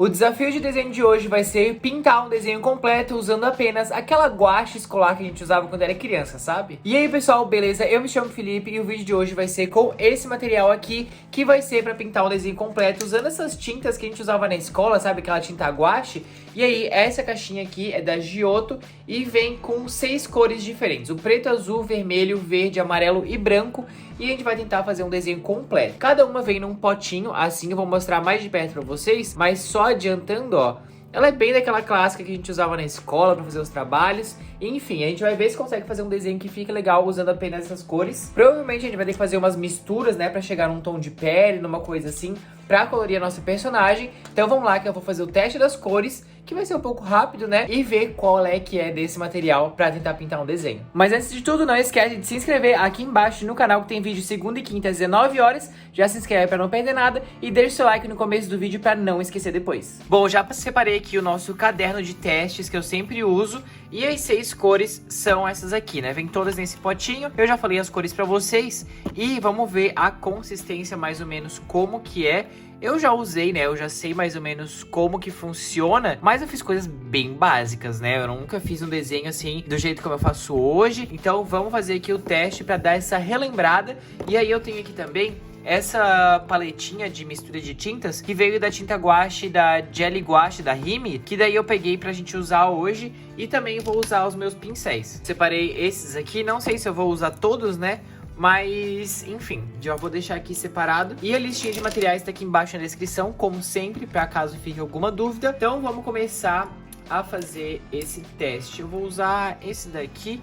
O desafio de desenho de hoje vai ser pintar um desenho completo usando apenas aquela guache escolar que a gente usava quando era criança, sabe? E aí, pessoal, beleza? Eu me chamo Felipe e o vídeo de hoje vai ser com esse material aqui, que vai ser pra pintar um desenho completo usando essas tintas que a gente usava na escola, sabe? Aquela tinta guache. E aí, essa caixinha aqui é da Giotto e vem com 6 cores diferentes. O preto, azul, vermelho, verde, amarelo e branco. E a gente vai tentar fazer um desenho completo. Cada uma vem num potinho, assim eu vou mostrar mais de perto pra vocês. Mas só adiantando, ó, ela é bem daquela clássica que a gente usava na escola pra fazer os trabalhos. Enfim, a gente vai ver se consegue fazer um desenho que fique legal usando apenas essas cores. Provavelmente a gente vai ter que fazer umas misturas, né, pra chegar num tom de pele, numa coisa assim, pra colorir a nossa personagem. Então vamos lá que eu vou fazer o teste das cores, que vai ser um pouco rápido, né, e ver qual é que é desse material pra tentar pintar um desenho. Mas antes de tudo, não esquece de se inscrever aqui embaixo no canal, que tem vídeo segunda e quinta às 19 horas. Já se inscreve pra não perder nada e deixa o seu like no começo do vídeo pra não esquecer depois. Bom, já separei aqui o nosso caderno de testes que eu sempre uso. E as 6 cores são essas aqui, né? Vem todas nesse potinho. Eu já falei as cores pra vocês. E vamos ver a consistência mais ou menos como que é. Eu já usei, né? Eu já sei mais ou menos como que funciona. Mas eu fiz coisas bem básicas, né? Eu nunca fiz um desenho assim do jeito como eu faço hoje. Então vamos fazer aqui o teste pra dar essa relembrada. E aí eu tenho aqui também essa paletinha de mistura de tintas que veio da tinta guache, da Gelly Guache, da Rime, que daí eu peguei pra gente usar hoje. E também vou usar os meus pincéis. Separei esses aqui, não sei se eu vou usar todos, né? Mas, enfim, já vou deixar aqui separado. E a listinha de materiais tá aqui embaixo na descrição, como sempre, pra caso fique alguma dúvida. Então vamos começar a fazer esse teste. Eu vou usar esse daqui,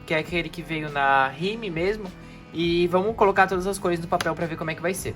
que é aquele que veio na Rime mesmo. E vamos colocar todas as cores no papel pra ver como é que vai ser.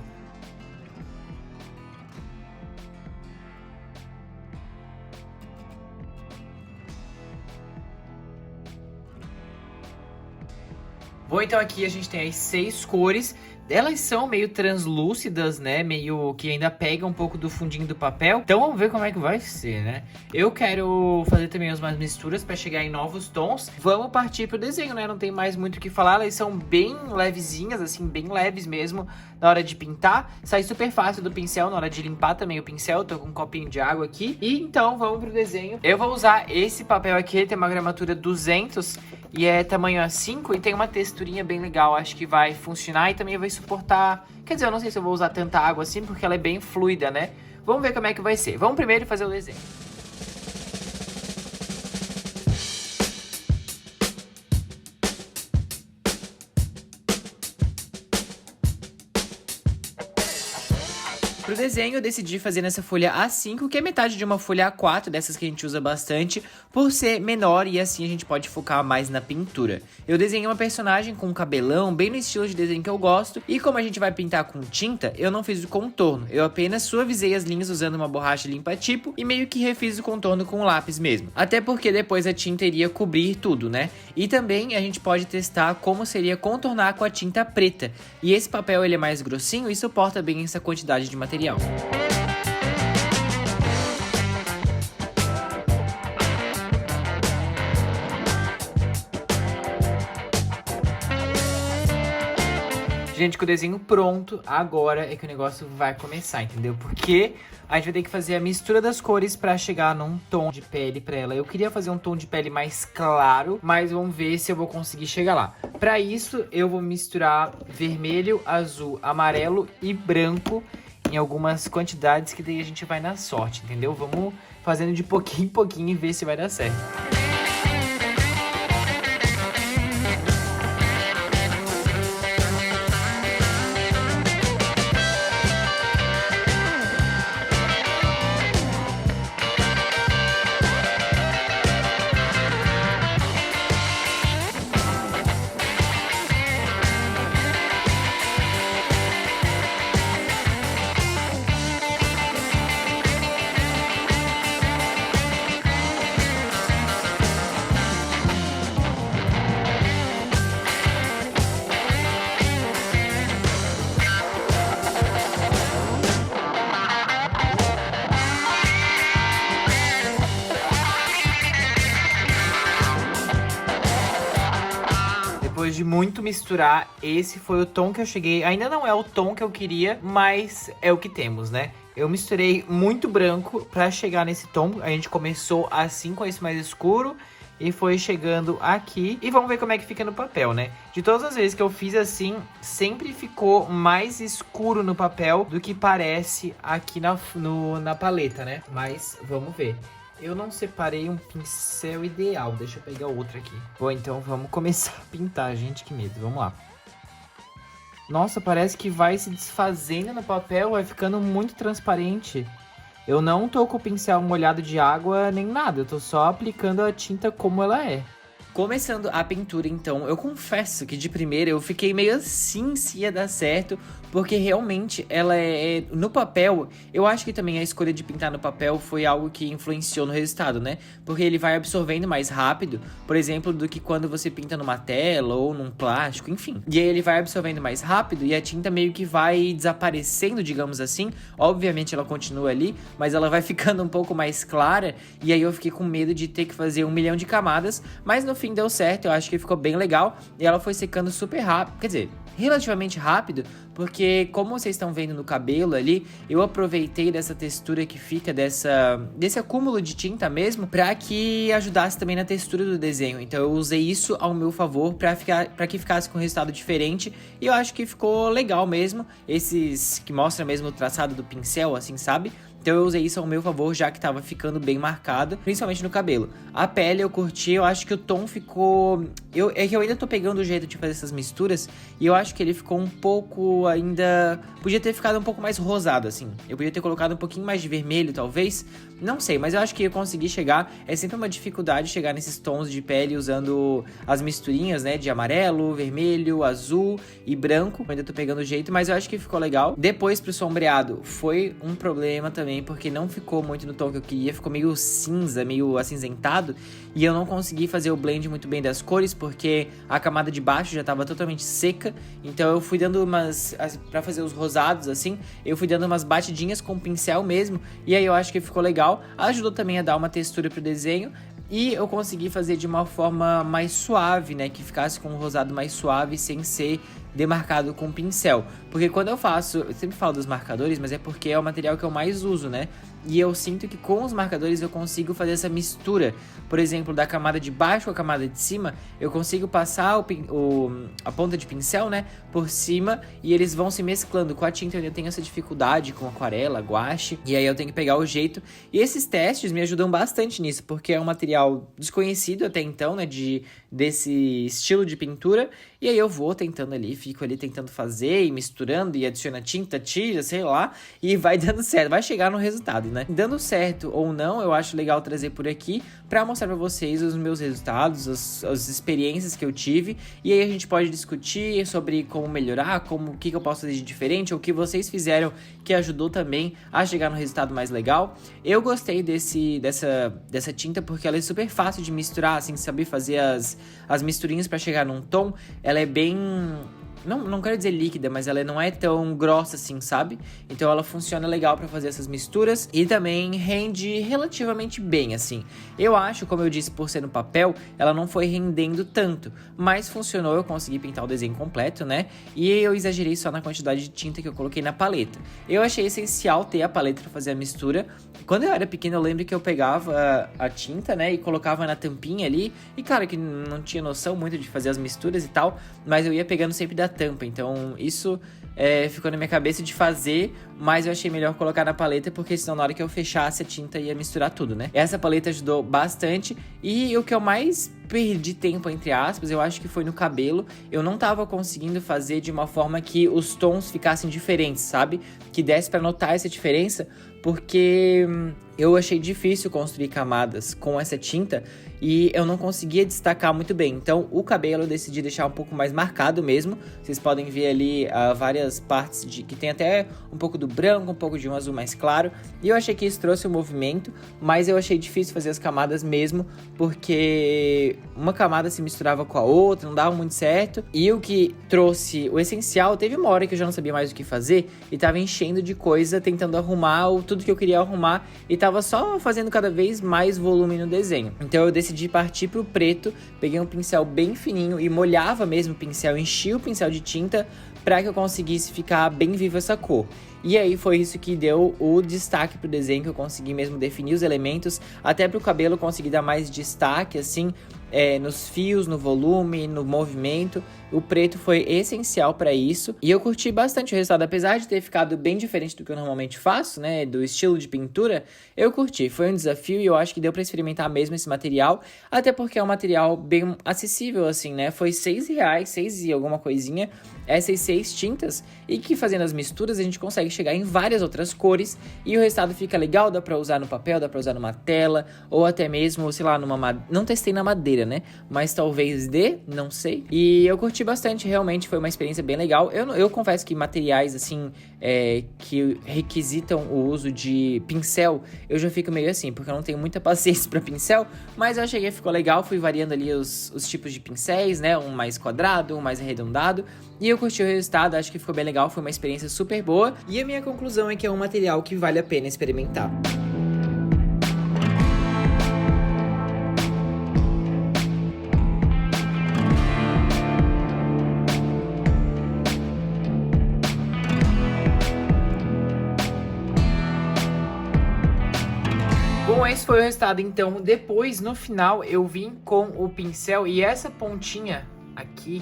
Bom, então aqui a gente tem as 6 cores. Elas são meio translúcidas, né? Meio que ainda pega um pouco do fundinho do papel. Então vamos ver como é que vai ser, né? Eu quero fazer também umas misturas para chegar em novos tons. Vamos partir pro desenho, né? Não tem mais muito o que falar. Elas são bem levezinhas, assim, bem leves mesmo na hora de pintar. Sai super fácil do pincel na hora de limpar também o pincel. Eu tô com um copinho de água aqui. E então vamos pro desenho. Eu vou usar esse papel aqui. Ele tem uma gramatura 200 e é tamanho A5 e tem uma texturinha bem legal. Acho que vai funcionar e também vai suportar. Quer dizer, eu não sei se eu vou usar tanta água assim, porque ela é bem fluida, né? Vamos ver como é que vai ser. Vamos primeiro fazer o desenho. Pro desenho eu decidi fazer nessa folha A5, que é metade de uma folha A4, dessas que a gente usa bastante, por ser menor e assim a gente pode focar mais na pintura. Eu desenhei uma personagem com um cabelão, bem no estilo de desenho que eu gosto, e como a gente vai pintar com tinta, eu não fiz o contorno, eu apenas suavizei as linhas usando uma borracha limpa-tipo e meio que refiz o contorno com o lápis mesmo. Até porque depois a tinta iria cobrir tudo, né? E também a gente pode testar como seria contornar com a tinta preta, e esse papel ele é mais grossinho e suporta bem essa quantidade de material. Gente, com o desenho pronto, agora é que o negócio vai começar, entendeu? Porque a gente vai ter que fazer a mistura das cores pra chegar num tom de pele pra ela. Eu queria fazer um tom de pele mais claro, mas vamos ver se eu vou conseguir chegar lá. Pra isso, eu vou misturar vermelho, azul, amarelo e branco em algumas quantidades que daí a gente vai na sorte, entendeu? Vamos fazendo de pouquinho em pouquinho e ver se vai dar certo. Depois de muito misturar, esse foi o tom que eu cheguei. Ainda não é o tom que eu queria, mas é o que temos, né? Eu misturei muito branco pra chegar nesse tom. A gente começou assim com esse mais escuro e foi chegando aqui. E vamos ver como é que fica no papel, né? De todas as vezes que eu fiz assim, sempre ficou mais escuro no papel do que parece aqui na paleta, né? Mas vamos ver. Eu não separei um pincel ideal. Deixa eu pegar outro aqui. Bom, então vamos começar a pintar, gente. Que medo. Vamos lá. Nossa, parece que vai se desfazendo no papel, vai ficando muito transparente. Eu não tô com o pincel molhado de água nem nada, eu tô só aplicando a tinta como ela é. Começando a pintura, então, eu confesso que de primeira eu fiquei meio assim se ia dar certo, porque realmente ela no papel, eu acho que também a escolha de pintar no papel foi algo que influenciou no resultado, né? Porque ele vai absorvendo mais rápido, por exemplo, do que quando você pinta numa tela ou num plástico, enfim. E aí ele vai absorvendo mais rápido e a tinta meio que vai desaparecendo, digamos assim. Obviamente ela continua ali, mas ela vai ficando um pouco mais clara, e aí eu fiquei com medo de ter que fazer 1 milhão de camadas, mas no fim deu certo, eu acho que ficou bem legal, e ela foi secando super rápido, quer dizer, relativamente rápido, porque como vocês estão vendo no cabelo ali, eu aproveitei dessa textura que fica desse acúmulo de tinta mesmo, pra que ajudasse também na textura do desenho. Então eu usei isso ao meu favor pra que ficasse com um resultado diferente, e eu acho que ficou legal mesmo, esses que mostram mesmo o traçado do pincel, assim, sabe? Então eu usei isso ao meu favor, já que tava ficando bem marcado, principalmente no cabelo. A pele eu curti, eu acho que o tom ficou... É que eu ainda tô pegando o jeito de fazer essas misturas, e eu acho que ele ficou um pouco ainda... Podia ter ficado um pouco mais rosado, assim. Eu podia ter colocado um pouquinho mais de vermelho, talvez. Não sei, mas eu acho que eu consegui chegar. É sempre uma dificuldade chegar nesses tons de pele usando as misturinhas, né? De amarelo, vermelho, azul e branco. Eu ainda tô pegando o jeito, mas eu acho que ficou legal. Depois pro sombreado foi um problema também, porque não ficou muito no tom que eu queria, ficou meio cinza, meio acinzentado, e eu não consegui fazer o blend muito bem das cores, porque a camada de baixo já tava totalmente seca, então eu fui dando pra fazer os rosados assim, eu fui dando umas batidinhas com o pincel mesmo, e aí eu acho que ficou legal, ajudou também a dar uma textura pro desenho, e eu consegui fazer de uma forma mais suave, né, que ficasse com um rosado mais suave, sem ser demarcado com pincel. Porque quando eu faço, eu sempre falo dos marcadores, mas é porque é o material que eu mais uso, né? E eu sinto que com os marcadores eu consigo fazer essa mistura. Por exemplo, da camada de baixo com a camada de cima, eu consigo passar a ponta de pincel, né, por cima, e eles vão se mesclando. Com a tinta eu ainda tenho essa dificuldade com aquarela, guache, e aí eu tenho que pegar o jeito. E esses testes me ajudam bastante nisso, porque é um material desconhecido até então, né, desse estilo de pintura, e aí eu vou tentando ali, fico ali tentando fazer e misturando e adiciona tinta, tira, sei lá, e vai dando certo, vai chegar no resultado, né? Dando certo ou não, eu acho legal trazer por aqui pra mostrar pra vocês os meus resultados, as experiências que eu tive, e aí a gente pode discutir sobre como melhorar, o que eu posso fazer de diferente, ou o que vocês fizeram que ajudou também a chegar no resultado mais legal. Eu gostei dessa tinta porque ela é super fácil de misturar, assim, saber fazer as misturinhas pra chegar num tom. Ela é bem... Não quero dizer líquida, mas ela não é tão grossa assim, sabe? Então ela funciona legal pra fazer essas misturas e também rende relativamente bem, assim. Eu acho, como eu disse, por ser no papel, ela não foi rendendo tanto, mas funcionou, eu consegui pintar o desenho completo, né? E eu exagerei só na quantidade de tinta que eu coloquei na paleta. Eu achei essencial ter a paleta pra fazer a mistura. Quando eu era pequeno, eu lembro que eu pegava a tinta, né, e colocava na tampinha ali, e claro que não tinha noção muito de fazer as misturas e tal, mas eu ia pegando sempre da tampa, então isso ficou na minha cabeça de fazer, mas eu achei melhor colocar na paleta, porque senão na hora que eu fechasse a tinta ia misturar tudo, né? Essa paleta ajudou bastante, e o que eu mais perdi tempo, entre aspas, eu acho que foi no cabelo. Eu não tava conseguindo fazer de uma forma que os tons ficassem diferentes, sabe? Que desse pra notar essa diferença, porque eu achei difícil construir camadas com essa tinta e eu não conseguia destacar muito bem. Então o cabelo eu decidi deixar um pouco mais marcado mesmo. Vocês podem ver ali várias partes que tem até um pouco do branco, um pouco de um azul mais claro. E eu achei que isso trouxe um movimento, mas eu achei difícil fazer as camadas mesmo, porque uma camada se misturava com a outra, não dava muito certo. E o que trouxe o essencial, teve uma hora que eu já não sabia mais o que fazer e tava enchendo de coisa, tentando arrumar tudo que eu queria arrumar, e tava só fazendo cada vez mais volume no desenho. Então eu decidi partir pro preto, peguei um pincel bem fininho e molhava mesmo o pincel, enchia o pincel de tinta para que eu conseguisse ficar bem viva essa cor. E aí foi isso que deu o destaque pro desenho, que eu consegui mesmo definir os elementos, até pro cabelo conseguir dar mais destaque, assim, nos fios, no volume, no movimento. O preto foi essencial para isso. E eu curti bastante o resultado, apesar de ter ficado bem diferente do que eu normalmente faço, né? Do estilo de pintura, eu curti. Foi um desafio e eu acho que deu para experimentar mesmo esse material, até porque é um material bem acessível, assim, né? Foi R$6, 6 e alguma coisinha, essas 6 tintas, e que fazendo as misturas a gente consegue chegar em várias outras cores e o resultado fica legal, dá pra usar no papel, dá pra usar numa tela, ou até mesmo, sei lá, não testei na madeira, né? Mas talvez não sei. E eu curti bastante, realmente foi uma experiência bem legal. Eu confesso que materiais, assim, que requisitam o uso de pincel, eu já fico meio assim, porque eu não tenho muita paciência pra pincel, mas eu achei que ficou legal, fui variando ali os tipos de pincéis, né? Um mais quadrado, um mais arredondado, e eu curti o resultado, acho que ficou bem legal, foi uma experiência super boa, e a minha conclusão é que é um material que vale a pena experimentar. Bom, esse foi o resultado, então. Depois, no final, eu vim com o pincel e essa pontinha aqui,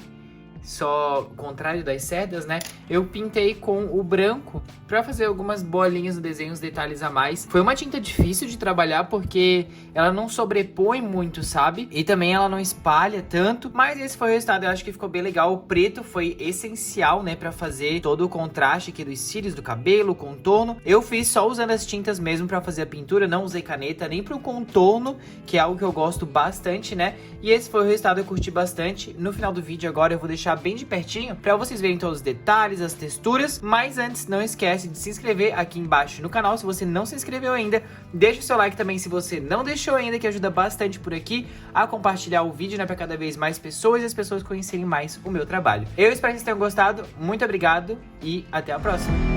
só o contrário das cerdas, né? Eu pintei com o branco pra fazer algumas bolinhas no desenho, os detalhes a mais. Foi uma tinta difícil de trabalhar porque ela não sobrepõe muito, sabe? E também ela não espalha tanto, mas esse foi o resultado, eu acho que ficou bem legal. O preto foi essencial, né, pra fazer todo o contraste aqui dos cílios, do cabelo, o contorno. Eu fiz só usando as tintas mesmo pra fazer a pintura, não usei caneta nem pro contorno, que é algo que eu gosto bastante, né? E esse foi o resultado, eu curti bastante. No final do vídeo agora eu vou deixar bem de pertinho para vocês verem todos os detalhes, as texturas, mas antes não esquece de se inscrever aqui embaixo no canal se você não se inscreveu ainda, deixa o seu like também se você não deixou ainda, que ajuda bastante por aqui a compartilhar o vídeo, né, para cada vez mais pessoas e as pessoas conhecerem mais o meu trabalho. Eu espero que vocês tenham gostado, muito obrigado e até a próxima!